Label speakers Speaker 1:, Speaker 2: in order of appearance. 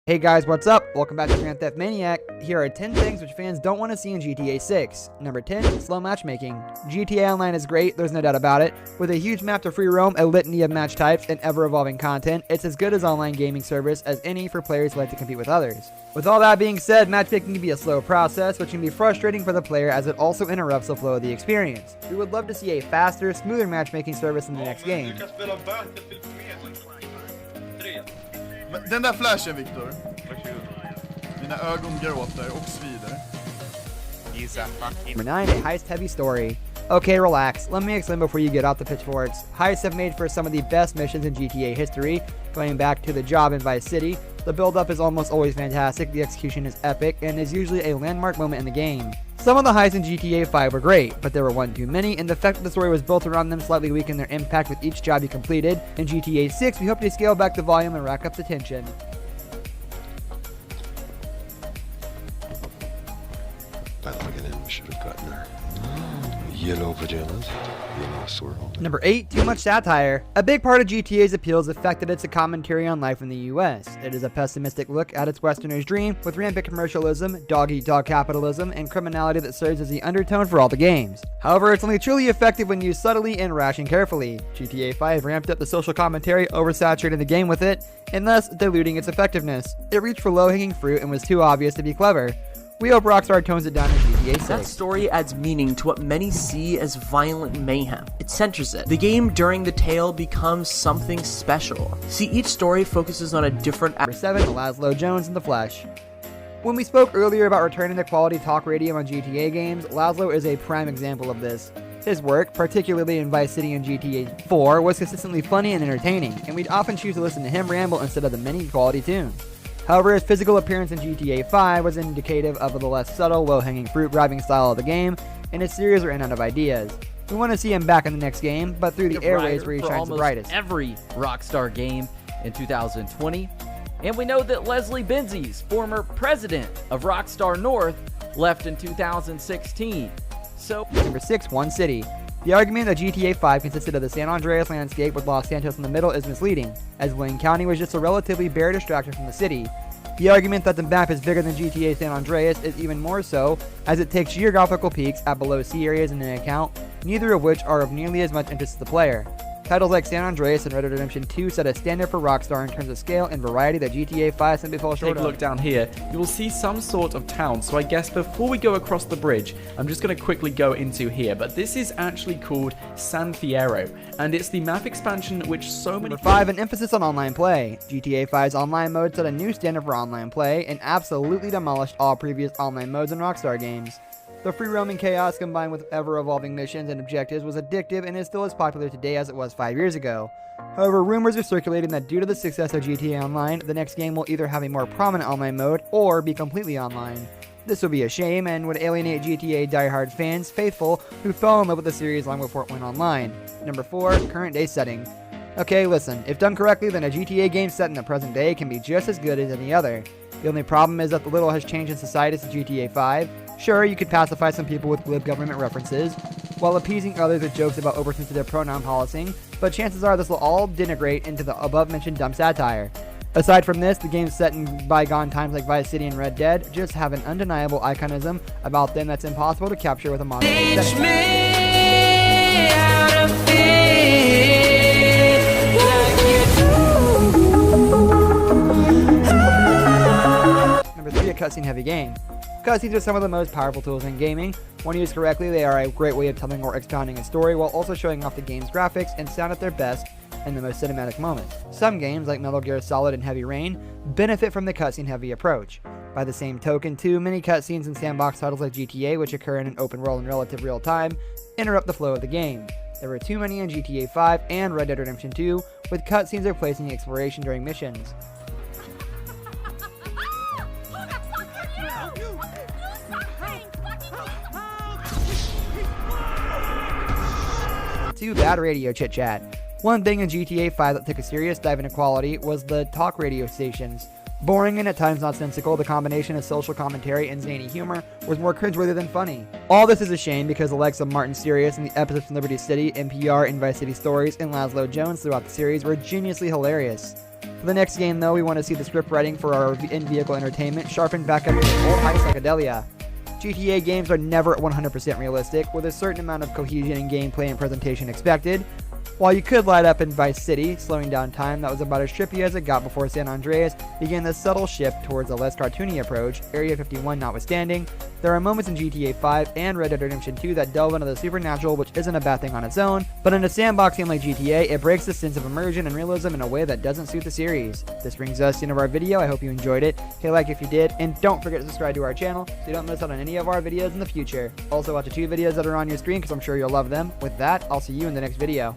Speaker 1: Hey guys, what's up? Welcome back to Grand Theft Maniac. Here are 10 things which fans don't want to see in GTA 6. Number 10, slow matchmaking. GTA Online is great, there's no doubt about it. With a huge map to free roam, a litany of match types, and ever-evolving content, it's as good as online gaming service as any for players who like to compete with others. With all that being said, matchmaking can be a slow process, which can be frustrating for the player as it also interrupts the flow of the experience. We would love to see a faster, smoother matchmaking service in the next game.
Speaker 2: Den där flashen, Victor. Mina ögon gråter och svider.
Speaker 1: Number 9, a heist-heavy story. Okay, relax. Let me explain before you get out the pitchforks. Heists have made for some of the best missions in GTA history. Going back to the job in Vice City, the build-up is almost always fantastic, the execution is epic, and is usually a landmark moment in the game. Some of the heists in GTA 5 were great, but there were one too many, and the fact that the story was built around them slightly weakened their impact with each job you completed. In GTA 6, we hope to scale back the volume and rack up the tension.
Speaker 3: By logging in, we should have gotten our yellow pajamas, yellow swirl.
Speaker 1: Number 8, too much satire. A big part of GTA's appeal is the fact that it's a commentary on life in the US. It is a pessimistic look at its Westerner's dream, with rampant commercialism, dog-eat-dog capitalism, and criminality that serves as the undertone for all the games. However, it's only truly effective when used subtly and rationed carefully. GTA 5 ramped up the social commentary, oversaturating the game with it, and thus diluting its effectiveness. It reached for low-hanging fruit and was too obvious to be clever. We hope Rockstar tones it down in GTA 6.
Speaker 4: That story adds meaning to what many see as violent mayhem. It centers it. The game during the tale becomes something special. See, each story focuses on a different...
Speaker 1: Number 7, Laszlo Jones in the flesh. When we spoke earlier about returning to quality talk radio on GTA games, Laszlo is a prime example of this. His work, particularly in Vice City and GTA 4, was consistently funny and entertaining, and we'd often choose to listen to him ramble instead of the many quality tunes. However, his physical appearance in GTA 5 was indicative of the less subtle, low-hanging fruit grabbing style of the game, and his series ran out of ideas. We want to see him back in the next game, but through the airways where he shines the brightest.
Speaker 5: Every Rockstar game in 2020, and we know that Leslie Benzies, former president of Rockstar North, left in 2016. So,
Speaker 1: Number 6, One City. The argument that GTA 5 consisted of the San Andreas landscape with Los Santos in the middle is misleading, as Wayne County was just a relatively bare distraction from the city. The argument that the map is bigger than GTA San Andreas is even more so, as it takes geographical peaks at below sea areas into account, neither of which are of nearly as much interest to the player. Titles like San Andreas and Red Dead Redemption 2 set a standard for Rockstar in terms of scale and variety that GTA 5 simply falls short of.
Speaker 6: Take a look down here, you will see some sort of town, so I guess before we go across the bridge, I'm just going to quickly go into here, but this is actually called San Fierro, and it's the map expansion which so many...
Speaker 1: Number 5, an emphasis on online play. GTA 5's online mode set a new standard for online play and absolutely demolished all previous online modes in Rockstar games. The free-roaming chaos combined with ever-evolving missions and objectives was addictive and is still as popular today as it was 5 years ago. However, rumors are circulating that due to the success of GTA Online, the next game will either have a more prominent online mode or be completely online. This would be a shame and would alienate GTA diehard fans faithful who fell in love with the series long before it went online. Number 4, current day setting. Okay, listen, if done correctly, then a GTA game set in the present day can be just as good as any other. The only problem is that the little has changed in society since GTA 5. Sure, you could pacify some people with glib government references, while appeasing others with jokes about oversensitive pronoun policing, but chances are this will all denigrate into the above-mentioned dumb satire. Aside from this, the games set in bygone times like Vice City and Red Dead just have an undeniable iconism about them that's impossible to capture with a modern aesthetic. Number 3, a cutscene-heavy game. Cutscenes are some of the most powerful tools in gaming. When used correctly, they are a great way of telling or expounding a story while also showing off the game's graphics and sound at their best in the most cinematic moments. Some games, like Metal Gear Solid and Heavy Rain, benefit from the cutscene-heavy approach. By the same token, too, many cutscenes in sandbox titles like GTA, which occur in an open world in relative real time, interrupt the flow of the game. There were too many in GTA 5 and Red Dead Redemption 2, with cutscenes replacing exploration during missions. Too bad radio chit-chat. One thing in GTA 5 that took a serious dive into quality was the talk radio stations. Boring and at times nonsensical, the combination of social commentary and zany humor was more cringeworthy than funny. All this is a shame because the likes of Martin Sirius and the episodes from Liberty City, NPR, and Vice City Stories, and Laszlo Jones throughout the series were geniusly hilarious. For the next game, though, we want to see the script writing for our in-vehicle entertainment sharpened back up to old high psychedelia. GTA games are never 100% realistic, with a certain amount of cohesion in gameplay and presentation expected. While you could light up in Vice City, slowing down time that was about as trippy as it got before San Andreas began the subtle shift towards a less cartoony approach, Area 51 notwithstanding, there are moments in GTA 5 and Red Dead Redemption 2 that delve into the supernatural, which isn't a bad thing on its own, but in a sandbox game like GTA, it breaks the sense of immersion and realism in a way that doesn't suit the series. This brings us to the end of our video. I hope you enjoyed it. Hit like if you did, and don't forget to subscribe to our channel so you don't miss out on any of our videos in the future. Also watch the 2 videos that are on your screen because I'm sure you'll love them. With that, I'll see you in the next video.